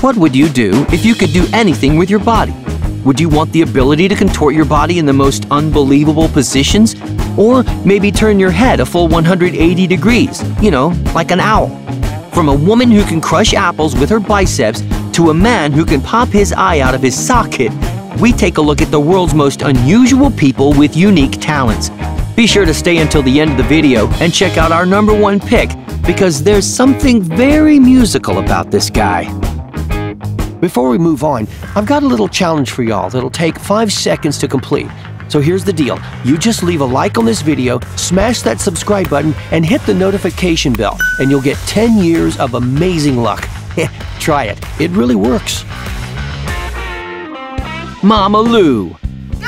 What would you do if you could do anything with your body? Would you want the ability to contort your body in the most unbelievable positions? Or maybe turn your head a full 180 degrees, like an owl? From a woman who can crush apples with her biceps to a man who can pop his eye out of his socket, we take a look at the world's most unusual people with unique talents. Be sure to stay until the end of the video and check out our #1 pick, because there's something very musical about this guy. Before we move on, I've got a little challenge for y'all that'll take 5 seconds to complete. So here's the deal. You just leave a like on this video, smash that subscribe button, and hit the notification bell, and you'll get 10 years of amazing luck. Try it. It really works. Mama Lou. Go!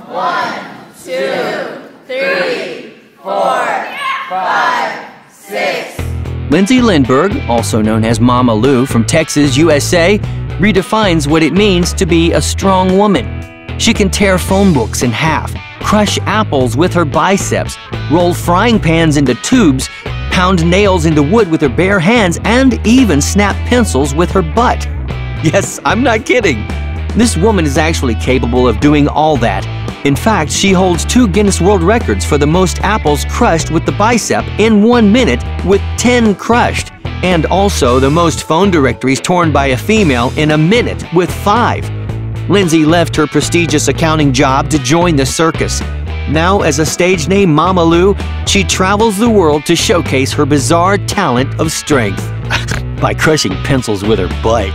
1, 2, 3, 4, 5, 6. Lindsay Lindbergh, also known as Mama Lou from Texas, USA, redefines what it means to be a strong woman. She can tear phone books in half, crush apples with her biceps, roll frying pans into tubes, pound nails into wood with her bare hands, and even snap pencils with her butt. Yes, I'm not kidding. This woman is actually capable of doing all that. In fact, she holds 2 Guinness World Records for the most apples crushed with the bicep in 1 minute, with 10 crushed, and also the most phone directories torn by a female in a minute, with 5. Lindsay left her prestigious accounting job to join the circus. Now, as a stage name Mama Lou, she travels the world to showcase her bizarre talent of strength by crushing pencils with her butt.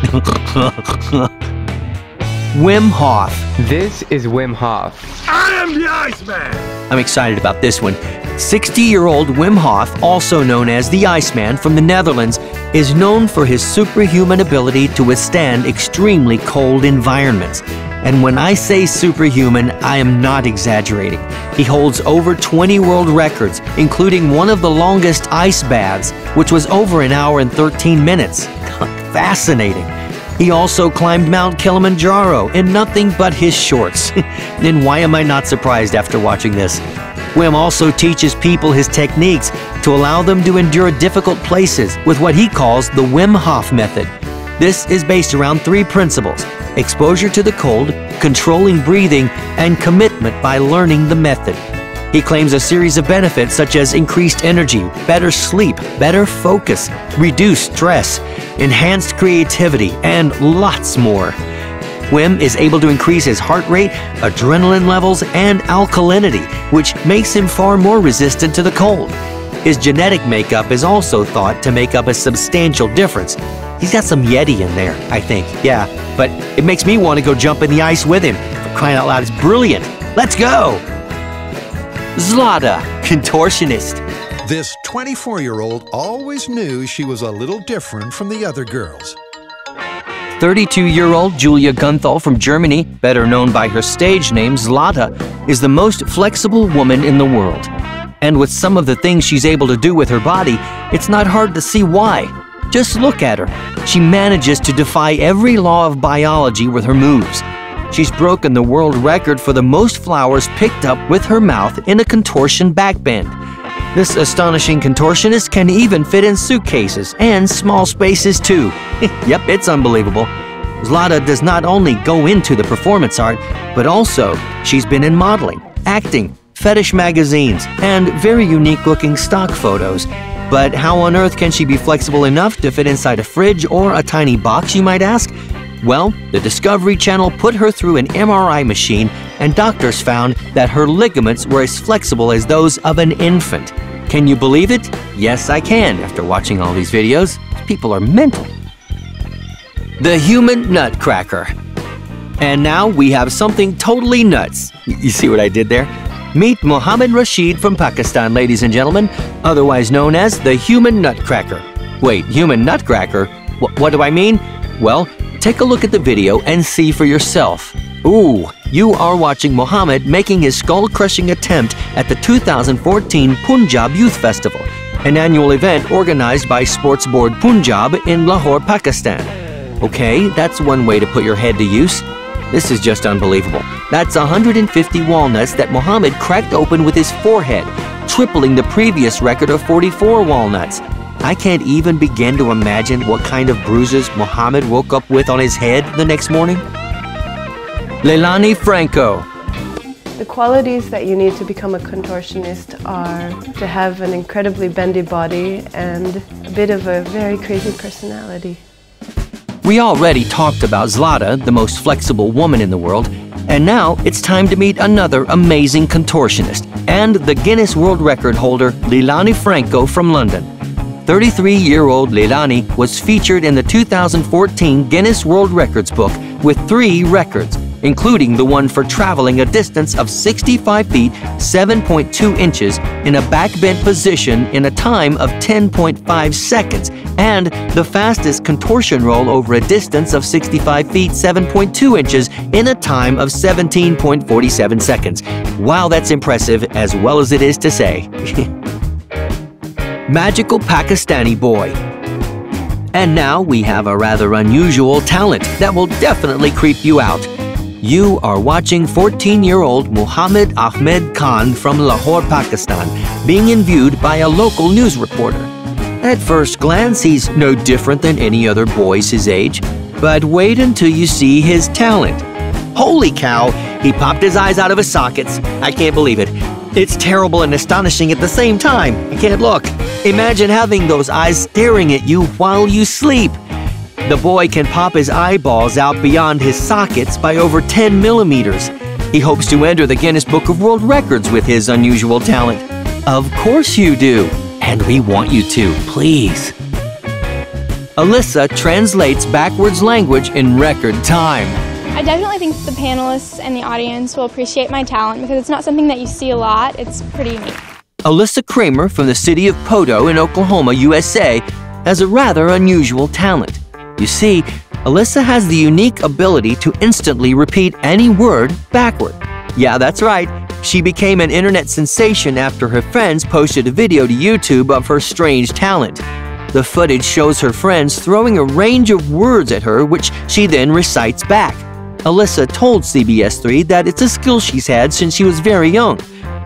Wim Hof. This is Wim Hof. I am the Iceman! I'm excited about this one. 60-year-old Wim Hof, also known as the Iceman from the Netherlands, is known for his superhuman ability to withstand extremely cold environments. And when I say superhuman, I am not exaggerating. He holds over 20 world records, including one of the longest ice baths, which was over 1 hour and 13 minutes. Fascinating. He also climbed Mount Kilimanjaro in nothing but his shorts. And why am I not surprised after watching this? Wim also teaches people his techniques to allow them to endure difficult places with what he calls the Wim Hof method. This is based around 3 principles: exposure to the cold, controlling breathing, and commitment by learning the method. He claims a series of benefits such as increased energy, better sleep, better focus, reduced stress, enhanced creativity, and lots more. Wim is able to increase his heart rate, adrenaline levels, and alkalinity, which makes him far more resistant to the cold. His genetic makeup is also thought to make up a substantial difference. He's got some Yeti in there, I think, yeah, but it makes me want to go jump in the ice with him. For crying out loud, it's brilliant. Let's go! Zlata, contortionist. This 24-year-old always knew she was a little different from the other girls. 32-year-old Julia Gunnthal from Germany, better known by her stage name Zlata, is the most flexible woman in the world. And with some of the things she's able to do with her body, it's not hard to see why. Just look at her. She manages to defy every law of biology with her moves. She's broken the world record for the most flowers picked up with her mouth in a contortion backbend. This astonishing contortionist can even fit in suitcases and small spaces too. Yep, it's unbelievable. Zlata does not only go into the performance art, but also she's been in modeling, acting, fetish magazines, and very unique-looking stock photos. But how on earth can she be flexible enough to fit inside a fridge or a tiny box, you might ask? Well, the Discovery Channel put her through an MRI machine, and doctors found that her ligaments were as flexible as those of an infant. Can you believe it? Yes, I can, after watching all these videos. People are mental. The Human Nutcracker. And now we have something totally nuts. You see what I did there? Meet Mohamed Rashid from Pakistan, ladies and gentlemen, otherwise known as the Human Nutcracker. Wait, Human Nutcracker? What do I mean? Well, take a look at the video and see for yourself. Ooh, you are watching Mohamed making his skull-crushing attempt at the 2014 Punjab Youth Festival, an annual event organized by Sports Board Punjab in Lahore, Pakistan. Okay, that's one way to put your head to use. This is just unbelievable. That's 150 walnuts that Mohamed cracked open with his forehead, tripling the previous record of 44 walnuts. I can't even begin to imagine what kind of bruises Mohamed woke up with on his head the next morning. Lolani Franko. The qualities that you need to become a contortionist are to have an incredibly bendy body and a bit of a very crazy personality. We already talked about Zlata, the most flexible woman in the world, and now it's time to meet another amazing contortionist and the Guinness World Record holder Lolani Franko from London. 33-year-old Lolani was featured in the 2014 Guinness World Records book with 3 records, including the one for traveling a distance of 65 feet 7.2 inches in a backbent position in a time of 10.5 seconds, and the fastest contortion roll over a distance of 65 feet 7.2 inches in a time of 17.47 seconds. Wow, that's impressive as well as it is to say. Magical Pakistani boy. And now we have a rather unusual talent that will definitely creep you out. You are watching 14-year-old Mohamed Ahmed Khan from Lahore, Pakistan, being interviewed by a local news reporter. At first glance, he's no different than any other boys his age, but wait until you see his talent. Holy cow, he popped his eyes out of his sockets. I can't believe it. It's terrible and astonishing at the same time. I can't look. Imagine having those eyes staring at you while you sleep. The boy can pop his eyeballs out beyond his sockets by over 10 millimeters. He hopes to enter the Guinness Book of World Records with his unusual talent. Of course you do, and we want you to, please. Alisa translates backwards language in record time. I definitely think the panelists and the audience will appreciate my talent because it's not something that you see a lot. It's pretty unique. Alisa Kramer from the city of Poto in Oklahoma, USA, has a rather unusual talent. You see, Alisa has the unique ability to instantly repeat any word backward. Yeah, that's right. She became an internet sensation after her friends posted a video to YouTube of her strange talent. The footage shows her friends throwing a range of words at her, which she then recites back. Alisa told CBS 3 that it's a skill she's had since she was very young.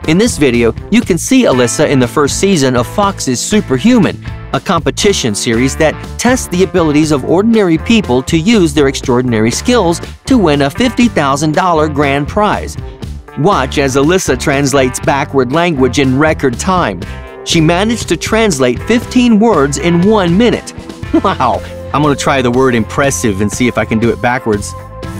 In this video, you can see Alisa in the first season of Fox's Superhuman, a competition series that tests the abilities of ordinary people to use their extraordinary skills to win a $50,000 grand prize. Watch as Alisa translates backward language in record time. She managed to translate 15 words in 1 minute. Wow! I'm gonna try the word impressive and see if I can do it backwards.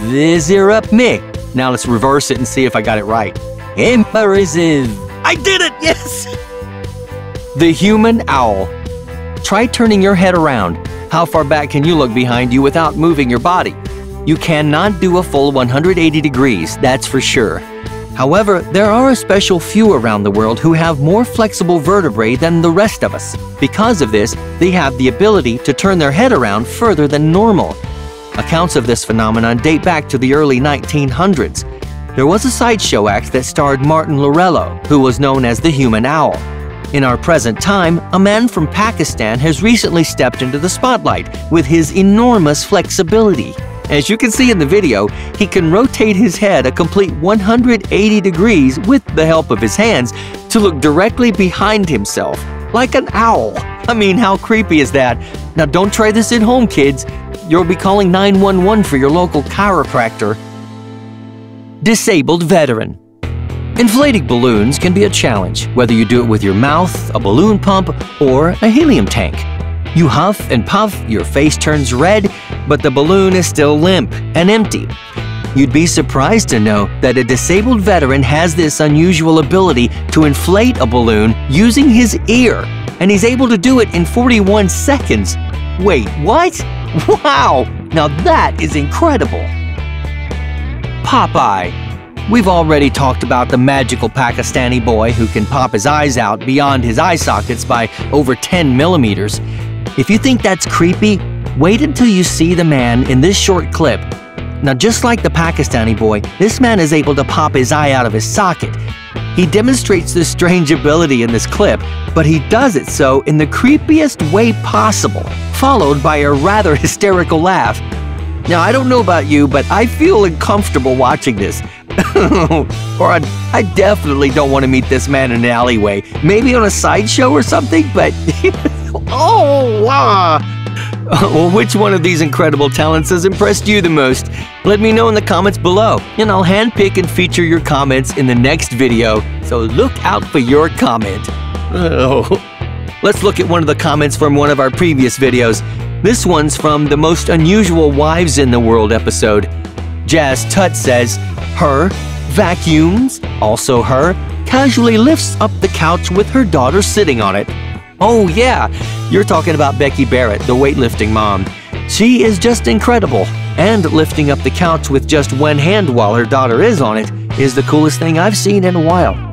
Up me. Now let's reverse it and see if I got it right. Impressive. I did it! Yes! The human owl. Try turning your head around. How far back can you look behind you without moving your body? You cannot do a full 180 degrees, that's for sure. However, there are a special few around the world who have more flexible vertebrae than the rest of us. Because of this, they have the ability to turn their head around further than normal. Accounts of this phenomenon date back to the early 1900s. There was a sideshow act that starred Martin Lorello, who was known as the human owl. In our present time, a man from Pakistan has recently stepped into the spotlight with his enormous flexibility. As you can see in the video, he can rotate his head a complete 180 degrees with the help of his hands to look directly behind himself, like an owl. I mean, how creepy is that? Now don't try this at home, kids. You'll be calling 911 for your local chiropractor. Disabled veteran. Inflating balloons can be a challenge, whether you do it with your mouth, a balloon pump, or a helium tank. You huff and puff, your face turns red, but the balloon is still limp and empty. You'd be surprised to know that a disabled veteran has this unusual ability to inflate a balloon using his ear, and he's able to do it in 41 seconds. Wait, what? Wow! Now that is incredible! Popeye. We've already talked about the magical Pakistani boy who can pop his eyes out beyond his eye sockets by over 10 millimeters. If you think that's creepy, wait until you see the man in this short clip. Now, just like the Pakistani boy, this man is able to pop his eye out of his socket. He demonstrates this strange ability in this clip, but he does it so in the creepiest way possible, followed by a rather hysterical laugh. Now, I don't know about you, but I feel uncomfortable watching this. Or I definitely don't want to meet this man in an alleyway. Maybe on a sideshow or something, but Oh, wow. Well, which one of these incredible talents has impressed you the most? Let me know in the comments below, and I'll handpick and feature your comments in the next video, so look out for your comment. Oh. Let's look at one of the comments from one of our previous videos. This one's from the Most Unusual Wives in the World episode. Jazz Tut says, her vacuums, also her, casually lifts up the couch with her daughter sitting on it. Oh yeah, you're talking about Becky Barrett, the weightlifting mom. She is just incredible, and lifting up the couch with just one hand while her daughter is on it is the coolest thing I've seen in a while.